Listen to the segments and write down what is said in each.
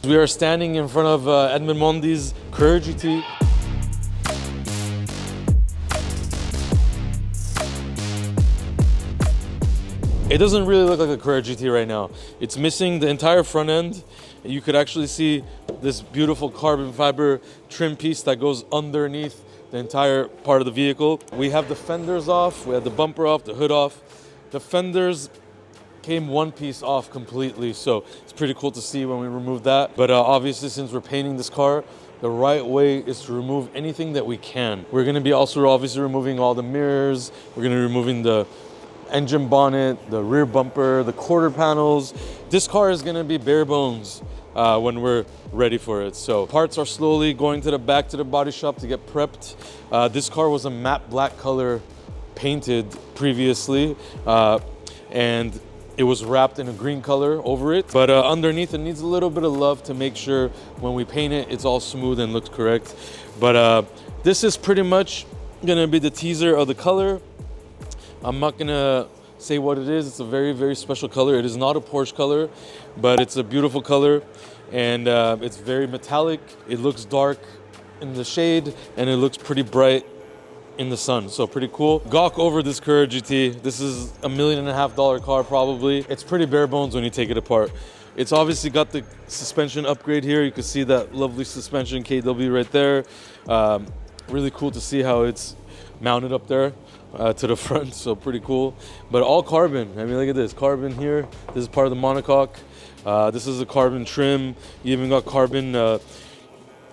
We are standing in front of Edmund Mondi's Carrera GT. It doesn't really look like a Carrera GT right now. It's missing the entire front end. You could actually see this beautiful carbon fiber trim piece that goes underneath the entire part of the vehicle. We have the fenders off, we have the bumper off, the hood off. The fenders came one piece off completely, so it's pretty cool to see when we remove that. But obviously, since we're painting this car, the right way is to remove anything that we can. We're gonna be also obviously removing all the mirrors. We're gonna be removing the engine bonnet, the rear bumper, the quarter panels. This car is gonna be bare bones when we're ready for it. So parts are slowly going to the back to the body shop to get prepped. This car was a matte black color painted previously, and it was wrapped in a green color over it. But underneath it needs a little bit of love to make sure when we paint it, it's all smooth and looks correct. But this is pretty much gonna be the teaser of the color. I'm not gonna say what it is. It's a very, very special color. It is not a Porsche color, but it's a beautiful color. And it's very metallic. It looks dark in the shade and it looks pretty bright in the sun, so pretty cool. Gawk over this Carrera GT. This is $1.5 million car probably. It's pretty bare bones when you take it apart. It's obviously got the suspension upgrade here. You can see that lovely suspension KW right there. Really cool to see how it's mounted up there to the front, so pretty cool. But all carbon. I mean, look at this, carbon here. This is part of the monocoque. This is a carbon trim. You even got carbon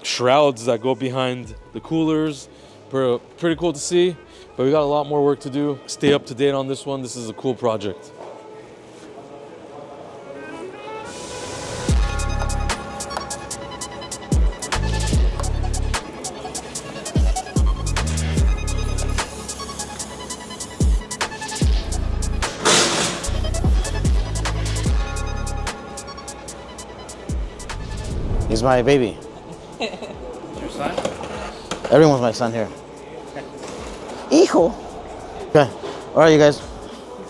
shrouds that go behind the coolers. Pretty cool to see, but we got a lot more work to do. Stay up to date on this one. This is a cool project. He's my baby. Your son? Everyone's my son here. Hijo. Okay. All right, you guys.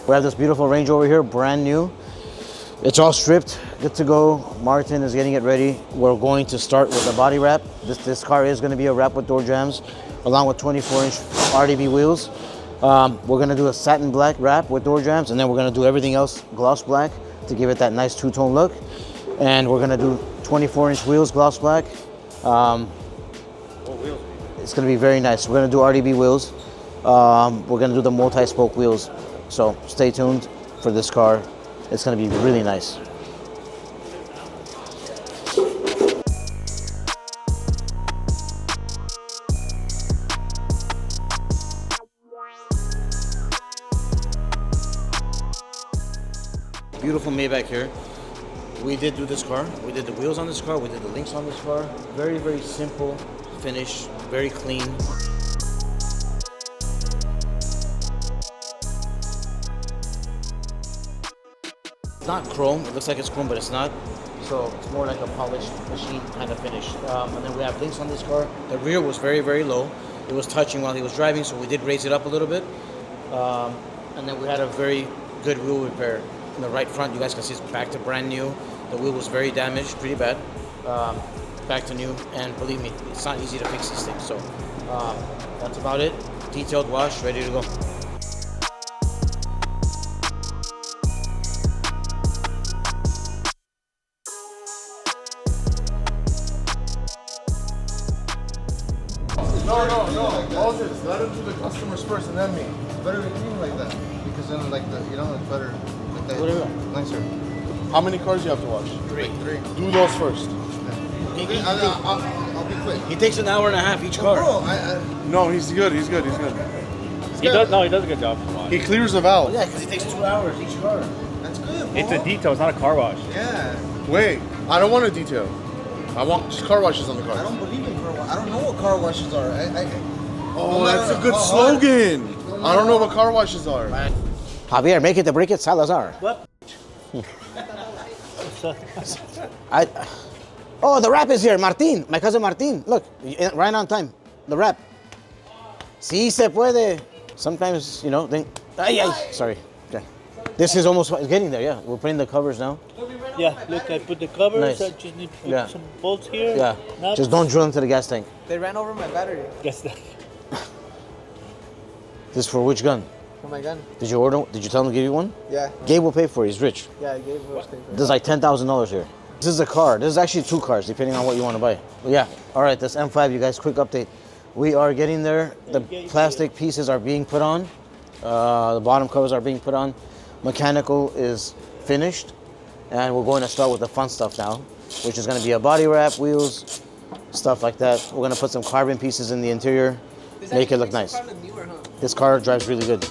We have this beautiful Range Rover here, brand new. It's all stripped, good to go. Martin is getting it ready. We're going to start with the body wrap. This car is going to be a wrap with door jambs, along with 24-inch RDB wheels. We're going to do a satin black wrap with door jambs, and then we're going to do everything else gloss black to give it that nice two-tone look. And we're going to do 24-inch wheels, gloss black. It's going to be very nice. We're going to do RDB wheels. We're going to do the multi-spoke wheels. So stay tuned for this car. It's going to be really nice. Beautiful Maybach here. We did do this car. We did the wheels on this car. We did the links on this car. Very, very simple finish. Very clean. It's not chrome. It looks like it's chrome, but it's not. So it's more like a polished machine kind of finish. And then we have links on this car. The rear was very, very low. It was touching while he was driving, so we did raise it up a little bit. And then we had a very good wheel repair. In the right front, you guys can see it's back to brand new. The wheel was very damaged, pretty bad. Back to new, and believe me, it's not easy to fix these things. So that's about it. Detailed wash, ready to go. No. Moses, let him do the customers first and then me. It's better to clean like that because then, like it's better. Like that. What do you want? Nicer. How many cars do you have to wash? Three. Do those first. I'll be quick. He takes an hour and a half each car. Bro, No, he's good. He's good. He does a good job. He clears the valve. Yeah, because he takes 2 hours each car. that's good. Bro. It's a detail. It's not a car wash. Yeah. Wait, I don't want a detail. I want just car washes on the I car. don't believe in car wash. I don't know what car washes are. Oh, that's a good slogan. I don't know what car washes are. Javier, make it to break it, Salazar. What? Oh, the wrap is here, Martin, my cousin Martin. Look, right on time, the wrap. Sí se puede. Sometimes, sorry. Okay. This is almost getting there, yeah. We're putting the covers now. Yeah, look, I put the covers. Nice. I just need to put Yeah. some bolts here. Yeah. Nuts. Just don't drill into the gas tank. They ran over my battery Guess that. This for which gun? for my gun. Did you order? Did you tell him to give you one? Yeah. Gabe will pay for it. He's rich. Yeah, I gave her a sticker. There's like $10,000 here. This is a car. This is actually 2 cars, depending on what you want to buy. But yeah. All right, this M5, you guys, quick update. We are getting there. The plastic pieces are being put on. The bottom covers are being put on. Mechanical is finished. And we're going to start with the fun stuff now, which is going to be a body wrap, wheels, stuff like that. We're going to put some carbon pieces in the interior, make it look nice. This car drives really good.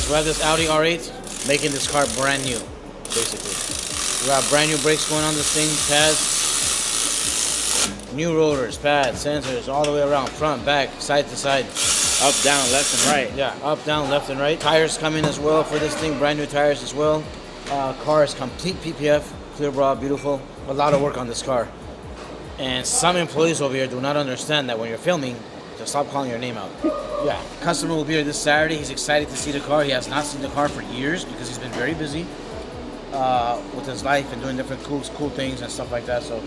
We have this Audi R8 making this car brand new, basically. We got brand new brakes going on this thing, pads, new rotors, pads, sensors, all the way around, front, back, side to side. Up, down, left, and right. Yeah, up, down, left, and right. Tires coming as well for this thing, brand new tires as well. Car is complete PPF, clear bra, beautiful. A lot of work on this car. And some employees over here do not understand that when you're filming, to stop calling your name out. Yeah, customer will be here this Saturday. He's excited to see the car. He has not seen the car for years because he's been very busy with his life and doing different cool things and stuff like that. So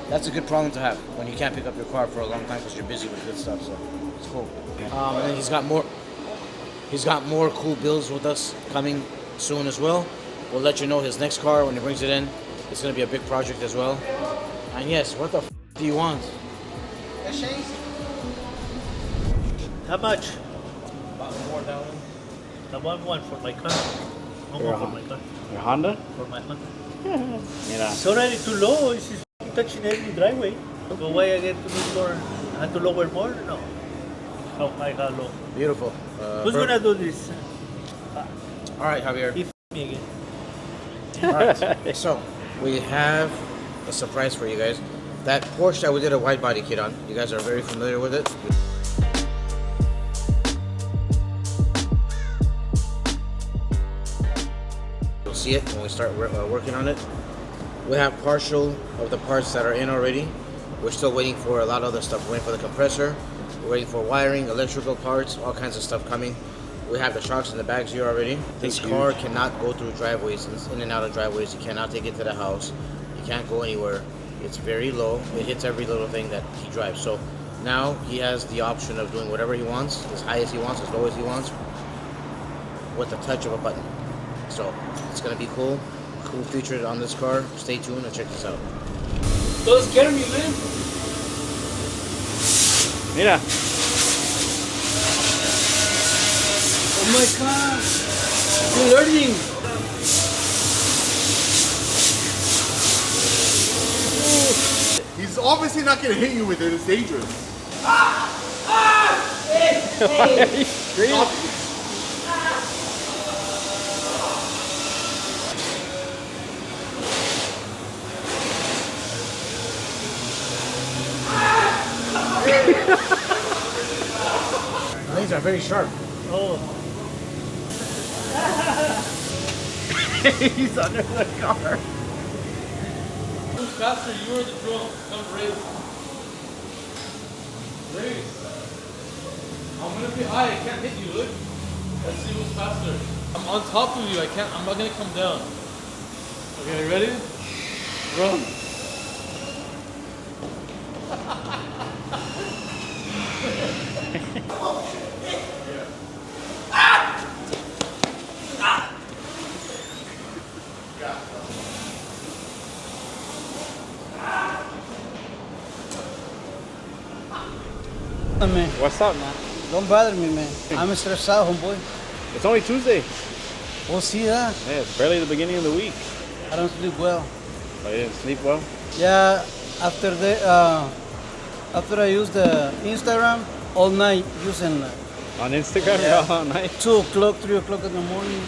that's a good problem to have when you can't pick up your car for a long time because you're busy with good stuff. So it's cool. And then he's got more cool builds with us coming soon as well. We'll let you know his next car when he brings it in. It's gonna be a big project as well. And yes, what the do you want? How much? About $4,000. I want one for my car. One more for my car. Your Honda? For my Honda. Mira. It's already too low. It's just touching every driveway. So why I get to do more? I have to lower more? No. How high, how low? Beautiful. Who's gonna do this? All right, Javier. He me again. All right. So we have a surprise for you guys. That Porsche that we did a wide body kit on. You guys are very familiar with it. You'll see it when we start working on it. We have partial of the parts that are in already. We're still waiting for a lot of other stuff. We're waiting for the compressor. We're waiting for wiring, electrical parts, all kinds of stuff coming. We have the shocks and the bags here already. This car cannot go through driveways, in and out of driveways. You cannot take it to the house. You can't go anywhere. It's very low. It hits every little thing that he drives. So now he has the option of doing whatever he wants, as high as he wants, as low as he wants, with the touch of a button. So it's gonna be cool. Cool features on this car. Stay tuned and check this out. Don't scare me, man. Mira. Oh my God. You're learning. He's obviously not gonna hit you with it. It's dangerous. Blades are very sharp. Oh. He's under the car. Who's faster? You or the drone? Come race. Race. I'm gonna be high. I can't hit you. Look. Let's see who's faster. I'm on top of you. I'm not gonna come down. Okay, you ready? Run. Man, What's up, man? don't bother me, man. I'm stressed out, homeboy. It's only Tuesday. We'll see that. Yeah, it's barely the beginning of the week. I don't sleep well. But you didn't sleep well? Yeah, after I use the Instagram all night using On Instagram? Yeah. All night? 2 o'clock, 3 o'clock in the morning.